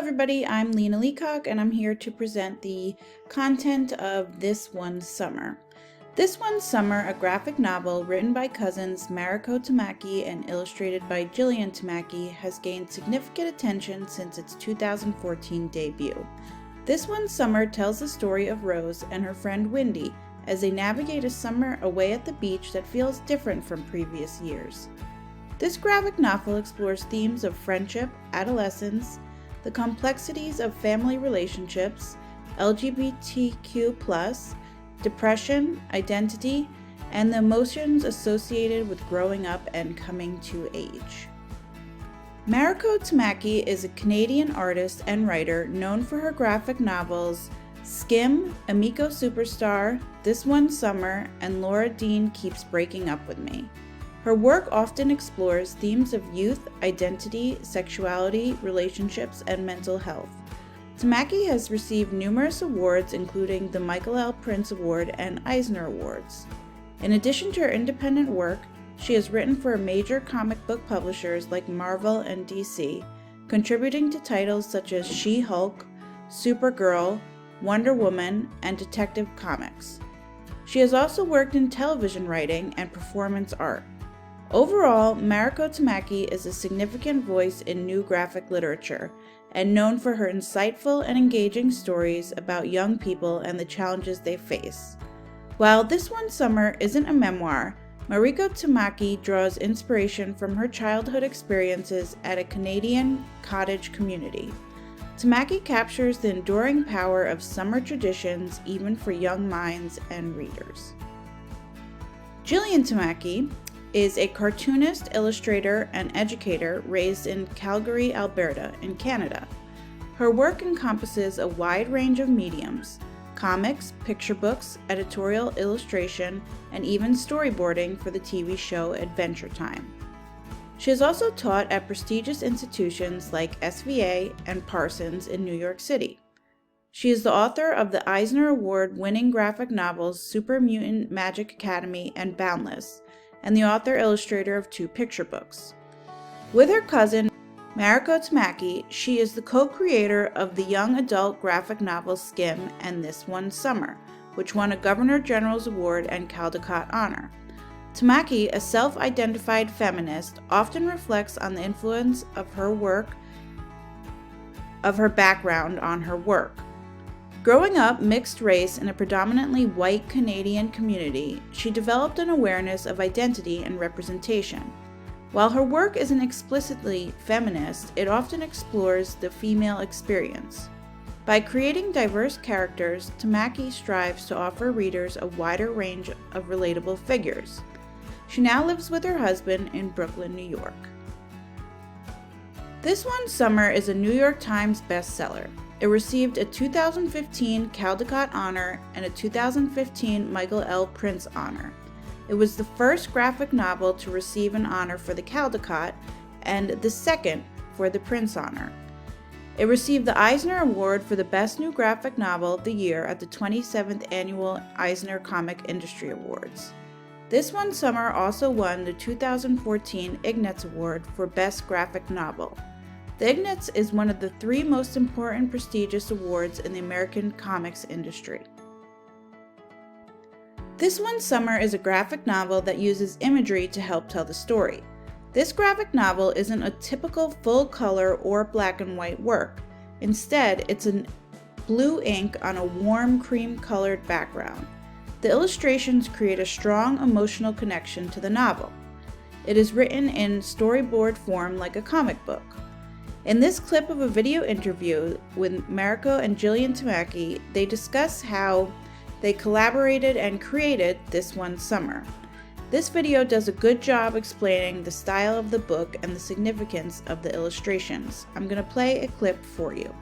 everybody, I'm Lena Leacock and I'm here to present the content of This One Summer. This One Summer, a graphic novel written by cousins Mariko Tamaki and illustrated by Jillian Tamaki, has gained significant attention since its 2014 debut. This One Summer tells the story of Rose and her friend Wendy as they navigate a summer away at the beach that feels different from previous years. This graphic novel explores themes of friendship, adolescence, the complexities of family relationships, LGBTQ+, depression, identity, and the emotions associated with growing up and coming to age. Mariko Tamaki is a Canadian artist and writer known for her graphic novels Skim, Amiko Superstar, This One Summer, and Laura Dean Keeps Breaking Up With Me. Her work often explores themes of youth, identity, sexuality, relationships, and mental health. Tamaki has received numerous awards including the Michael L. Prince Award and Eisner Awards. In addition to her independent work, she has written for major comic book publishers like Marvel and DC, contributing to titles such as She-Hulk, Supergirl, Wonder Woman, and Detective Comics. She has also worked in television writing and performance art. Overall, Mariko Tamaki is a significant voice in new graphic literature and known for her insightful and engaging stories about young people and the challenges they face. While This One Summer isn't a memoir, Mariko Tamaki draws inspiration from her childhood experiences at a Canadian cottage community. Tamaki captures the enduring power of summer traditions even for young minds and readers. Jillian Tamaki is a cartoonist, illustrator, and educator raised in Calgary, Alberta, in Canada. Her work encompasses a wide range of mediums: comics, picture books, editorial illustration, and even storyboarding for the TV show Adventure Time. She has also taught at prestigious institutions like SVA and Parsons in New York City. She is the author of the Eisner Award-winning graphic novels Super Mutant Magic Academy and Boundless, and the author-illustrator of 2 picture books. With her cousin, Mariko Tamaki, she is the co-creator of the young adult graphic novel Skim and This One Summer, which won a Governor General's Award and Caldecott Honor. Tamaki, a self-identified feminist, often reflects on the influence of her background on her work. Growing up mixed race in a predominantly white Canadian community, she developed an awareness of identity and representation. While her work isn't explicitly feminist, it often explores the female experience. By creating diverse characters, Tamaki strives to offer readers a wider range of relatable figures. She now lives with her husband in Brooklyn, New York. This One Summer is a New York Times bestseller. It received a 2015 Caldecott Honor and a 2015 Michael L. Prince Honor. It was the first graphic novel to receive an honor for the Caldecott and the second for the Prince Honor. It received the Eisner Award for the Best New Graphic Novel of the Year at the 27th Annual Eisner Comic Industry Awards. This One Summer also won the 2014 Ignatz Award for Best Graphic Novel. The Ignatz is one of the 3 most important prestigious awards in the American comics industry. This One Summer is a graphic novel that uses imagery to help tell the story. This graphic novel isn't a typical full-color or black and white work. Instead, it's in blue ink on a warm cream-colored background. The illustrations create a strong emotional connection to the novel. It is written in storyboard form like a comic book. In this clip of a video interview with Mariko and Jillian Tamaki, they discuss how they collaborated and created This One Summer. This video does a good job explaining the style of the book and the significance of the illustrations. I'm going to play a clip for you.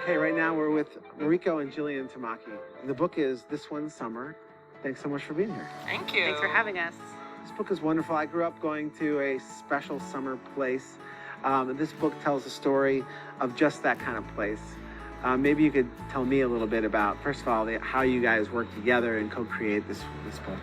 Okay, right now we're with Mariko and Jillian Tamaki. The book is This One Summer. Thanks so much for being here. Thank you. Thanks for having us. This book is wonderful. I grew up going to a special summer place. And this book tells the story of just that kind of place. Maybe you could tell me a little bit about, first of all, how you guys work together and co-create this book.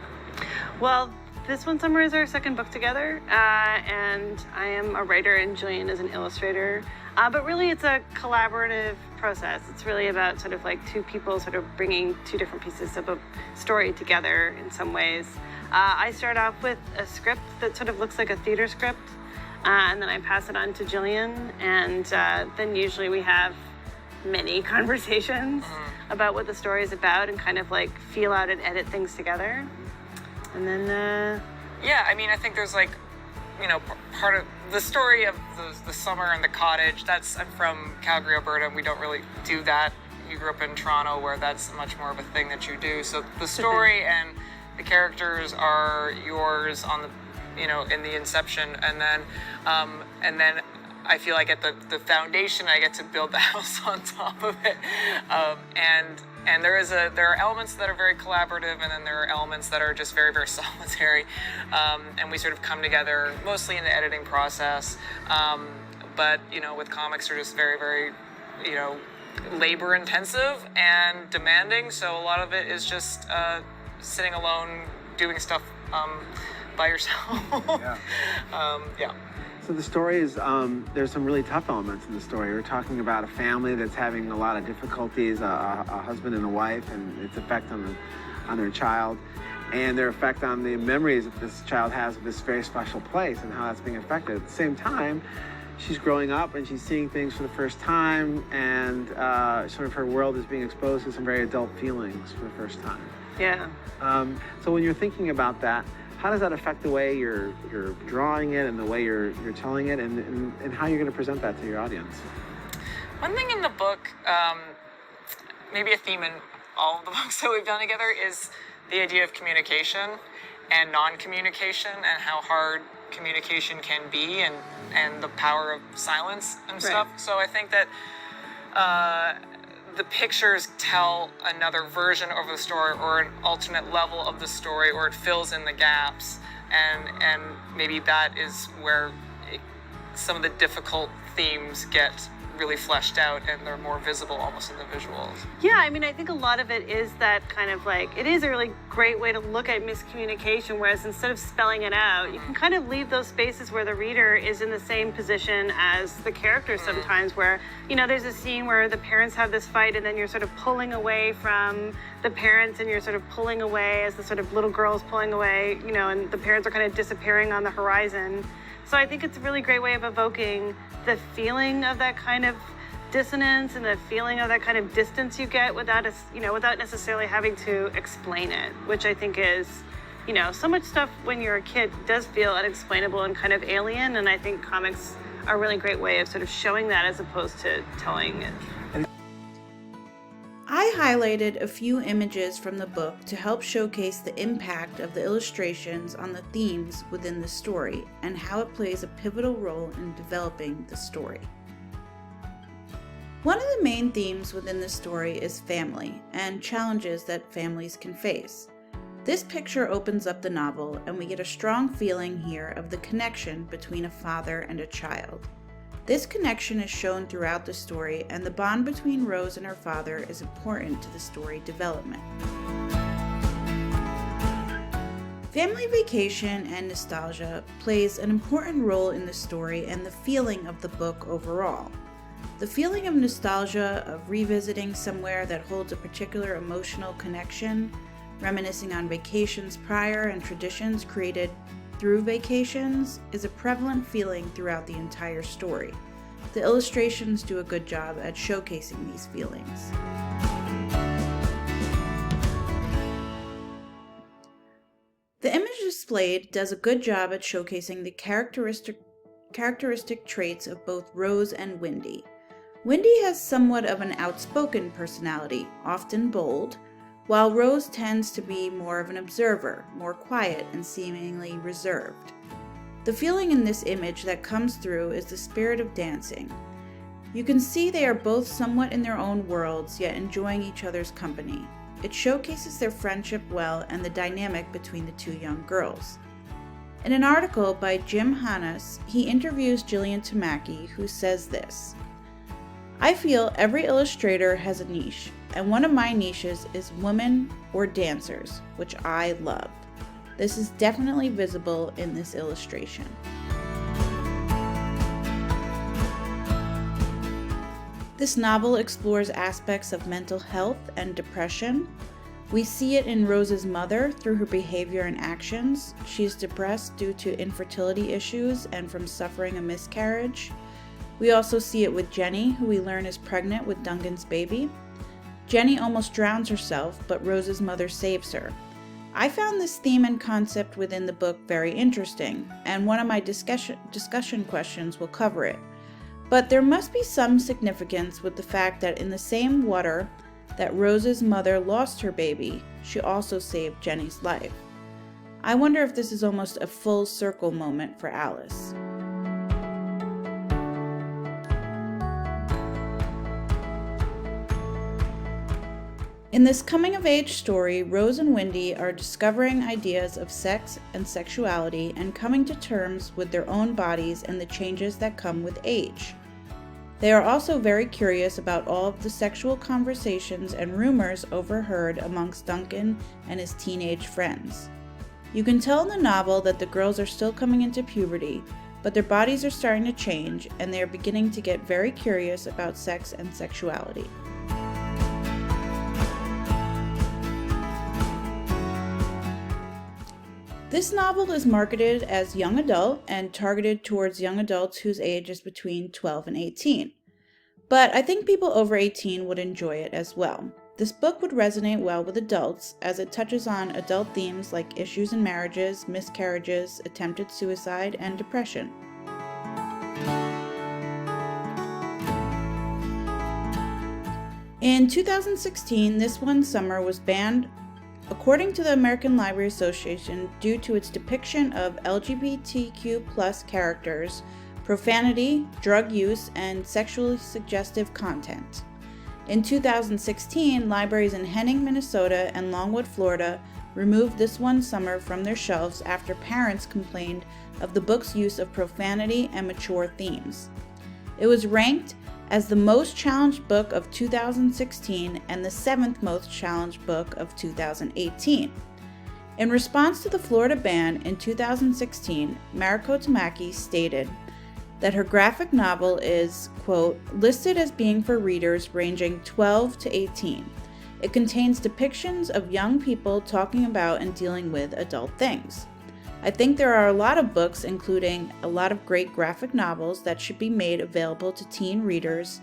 Well, this one summer is our second book together, and I am a writer and Jillian is an illustrator. But really, it's a collaborative process. It's really about sort of like two people sort of bringing two different pieces of a story together in some ways. I start off with a script that sort of looks like a theater script, and then I pass it on to Jillian, and then usually we have many conversations about what the story is about and kind of like feel out and edit things together. And then, yeah, I mean, I think there's like, you know, part of the story of the summer and the cottage. I'm from Calgary, Alberta, and we don't really do that. You grew up in Toronto, where that's much more of a thing that you do. So the story and the characters are yours on the, you know, in the inception, and then I feel like at the foundation, I get to build the house on top of it, and there are elements that are very collaborative, and then there are elements that are just very, very solitary, and we sort of come together mostly in the editing process, but you know, with comics, they're just very, very, you know, labor intensive and demanding. So a lot of it is just sitting alone, doing stuff by yourself. Yeah. So the story is, there's some really tough elements in the story. We're talking about a family that's having a lot of difficulties, a husband and a wife, and its effect on their child, and their effect on the memories that this child has of this very special place and how that's being affected. At the same time, she's growing up and she's seeing things for the first time, and sort of her world is being exposed to some very adult feelings for the first time. yeah. So when you're thinking about that, how does that affect the way you're drawing it and the way you're telling it, and how you're going to present that to your audience? One thing in the book, maybe a theme in all of the books that we've done together, is the idea of communication and non-communication, and how hard communication can be, and the power of silence and stuff. Right. So I think that the pictures tell another version of the story, or an alternate level of the story, or it fills in the gaps, and maybe that is where some of the difficult themes get really fleshed out, and they're more visible almost in the visuals. Yeah, I mean, I think a lot of it is that kind of like, it is a really great way to look at miscommunication, whereas instead of spelling it out, you can kind of leave those spaces where the reader is in the same position as the character sometimes, where, you know, there's a scene where the parents have this fight, and then you're sort of pulling away from the parents, and you're sort of pulling away as the sort of little girl's pulling away, you know, and the parents are kind of disappearing on the horizon. So I think it's a really great way of evoking the feeling of that kind of dissonance and the feeling of that kind of distance you get without necessarily having to explain it, which I think is, you know, so much stuff when you're a kid does feel unexplainable and kind of alien, and I think comics are a really great way of sort of showing that as opposed to telling it. I highlighted a few images from the book to help showcase the impact of the illustrations on the themes within the story and how it plays a pivotal role in developing the story. One of the main themes within the story is family and challenges that families can face. This picture opens up the novel, and we get a strong feeling here of the connection between a father and a child. This connection is shown throughout the story, and the bond between Rose and her father is important to the story development. Family vacation and nostalgia plays an important role in the story and the feeling of the book overall. The feeling of nostalgia, of revisiting somewhere that holds a particular emotional connection, reminiscing on vacations prior and traditions created through vacations, is a prevalent feeling throughout the entire story. The illustrations do a good job at showcasing these feelings. The image displayed does a good job at showcasing the characteristic traits of both Rose and Wendy. Wendy has somewhat of an outspoken personality, often bold, while Rose tends to be more of an observer, more quiet and seemingly reserved. The feeling in this image that comes through is the spirit of dancing. You can see they are both somewhat in their own worlds, yet enjoying each other's company. It showcases their friendship well and the dynamic between the two young girls. In an article by Jim Hannes, he interviews Jillian Tamaki, who says this: I feel every illustrator has a niche, and one of my niches is women or dancers, which I love. This is definitely visible in this illustration. This novel explores aspects of mental health and depression. We see it in Rose's mother through her behavior and actions. She is depressed due to infertility issues and from suffering a miscarriage. We also see it with Jenny, who we learn is pregnant with Duncan's baby. Jenny almost drowns herself, but Rose's mother saves her. I found this theme and concept within the book very interesting, and one of my discussion questions will cover it. But there must be some significance with the fact that in the same water that Rose's mother lost her baby, she also saved Jenny's life. I wonder if this is almost a full circle moment for Alice. In this coming-of-age story, Rose and Wendy are discovering ideas of sex and sexuality and coming to terms with their own bodies and the changes that come with age. They are also very curious about all of the sexual conversations and rumors overheard amongst Duncan and his teenage friends. You can tell in the novel that the girls are still coming into puberty, but their bodies are starting to change and they are beginning to get very curious about sex and sexuality. This novel is marketed as young adult and targeted towards young adults whose age is between 12 and 18. But I think people over 18 would enjoy it as well. This book would resonate well with adults as it touches on adult themes like issues in marriages, miscarriages, attempted suicide, and depression. In 2016, This One Summer was banned according to the American Library Association due to its depiction of LGBTQ+ characters, profanity, drug use, and sexually suggestive content. In 2016, libraries in Henning, Minnesota and Longwood, Florida removed This One Summer from their shelves after parents complained of the book's use of profanity and mature themes. It was ranked as the most challenged book of 2016 and the 7th most challenged book of 2018. In response to the Florida ban in 2016, Mariko Tamaki stated that her graphic novel is, quote, listed as being for readers ranging 12 to 18. It contains depictions of young people talking about and dealing with adult things. I think there are a lot of books, including a lot of great graphic novels, that should be made available to teen readers.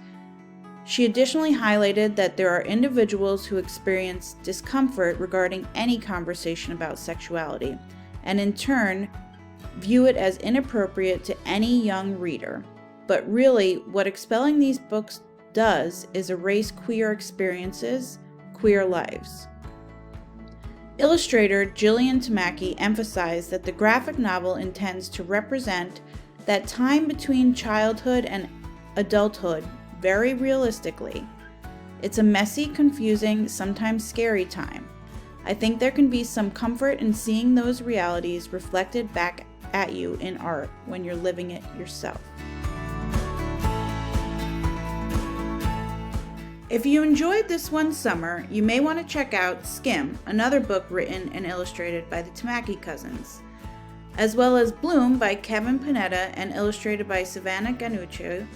She additionally highlighted that there are individuals who experience discomfort regarding any conversation about sexuality, and in turn, view it as inappropriate to any young reader. But really, what expelling these books does is erase queer experiences, queer lives. Illustrator Jillian Tamaki emphasized that the graphic novel intends to represent that time between childhood and adulthood very realistically. It's a messy, confusing, sometimes scary time. I think there can be some comfort in seeing those realities reflected back at you in art when you're living it yourself. If you enjoyed This One Summer, you may want to check out Skim, another book written and illustrated by the Tamaki cousins, as well as Bloom by Kevin Panetta and illustrated by Savannah Ganuccio,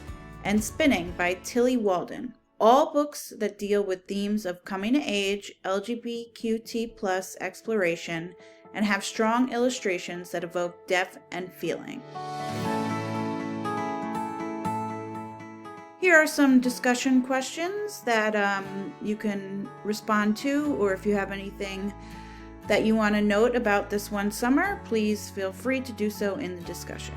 and Spinning by Tilly Walden. All books that deal with themes of coming of age, LGBTQ+ exploration, and have strong illustrations that evoke depth and feeling. Here are some discussion questions that you can respond to, or if you have anything that you want to note about This One Summer, please feel free to do so in the discussion.